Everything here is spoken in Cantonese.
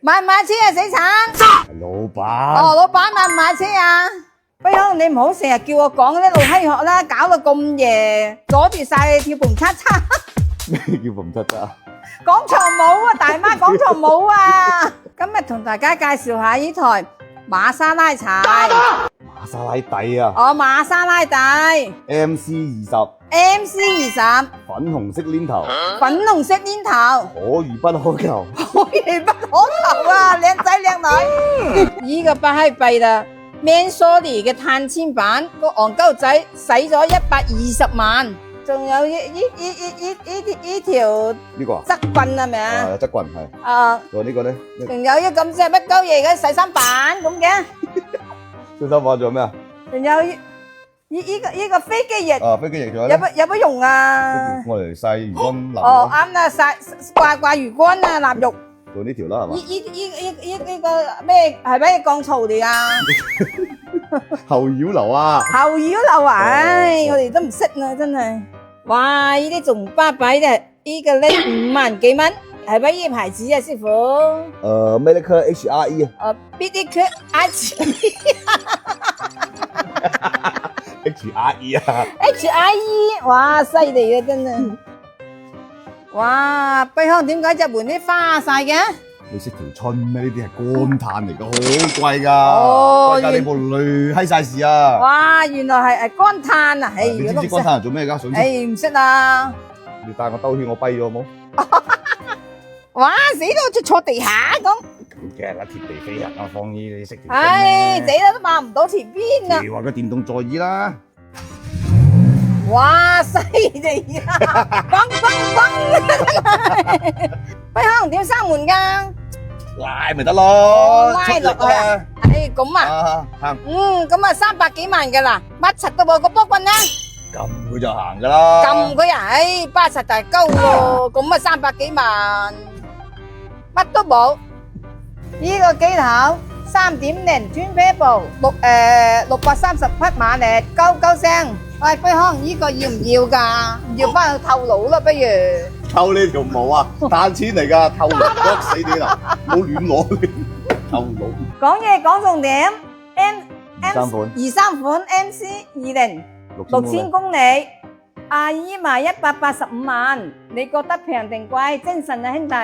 買唔買車啊，死橙？老闆，哦，老闆買唔買車啊？不如你唔好成日叫我講啲老閪學啦，搞到咁夜，阻住晒你跳蹦叉叉。咩叫蹦七七啊？廣場舞啊，大媽廣場舞啊！今日同大家介紹下呢台瑪莎拉柴。瑪莎拉蒂啊哦，瑪莎拉蒂，MC20， MC20，粉紅色鏈頭，粉紅色鏈頭，可遇不可求。可遇不可求啊！靚仔靚女，呢個巴閪幣啦 ，Mansory 嘅碳纖版，個戇鳩仔使咗120萬，仲有呢條呢個啊？側棍係咪啊？啊，側棍係。啊，仲有呢個咧？仲有一咁隻乜鳩嘢嘅洗衫板咁嘅。洗衫板仲有咩啊？仲有呢個飛機翼，啊，飛機翼仲有咧？有乜用啊？我嚟曬魚乾臘哦，肉。啱啦，掛魚乾啊，臘肉。做呢條啦係嘛？呢個咩係咩鋼槽嚟啊？後繞流啊！後腰流啊！唉，我哋都唔識啊，真係。哇！呢啲仲巴閉嘅，呢個咧5萬幾蚊，係咪呢個牌子啊，師傅？Medical HRE 啊。BDQ H HRE 啊。HIE，哇，犀利啊，真係！哇，碧香點解隻門啲花晒嘅？你識條春咩？呢啲係乾炭嚟㗎，好貴㗎。哦貴價你部累閪晒事啊！哇，原來係乾炭啊！唉，你知唔知乾炭係做咩㗎？想知？唉，唔識啊！你帶我兜圈，我跛咗好冇？哇，死到好似坐地下咁。咁嘅啦，貼地飛人啊，放衣你識條春唉，死咩？啦都抹唔到前邊啊！你話個電動座椅啦。哇，犀利啊！轟轟轟！喂，可能點閂門㗎？拉咪得咯，拉出力落去啊！啊！唉，咁啊，啊，行，咁啊300幾萬㗎啦，乜柒都冇個波棍啦，撳佢就行㗎啦。撳佢啊！唉，巴實大鳩喎，咁啊300幾萬，乜都冇。呢個機頭3.0 Twin Turbo，630匹馬力，鳩鳩聲。喂，輝康，呢個要唔要㗎？唔要翻去透腦啦，不如。偷呢條毛啊，賺錢嚟㗎，偷嚟剁死你啦！唔好亂攞你，偷佬。講嘢講重點23款 MC20 6000公里，阿姨賣185萬，你覺得平定貴？精神啊兄弟！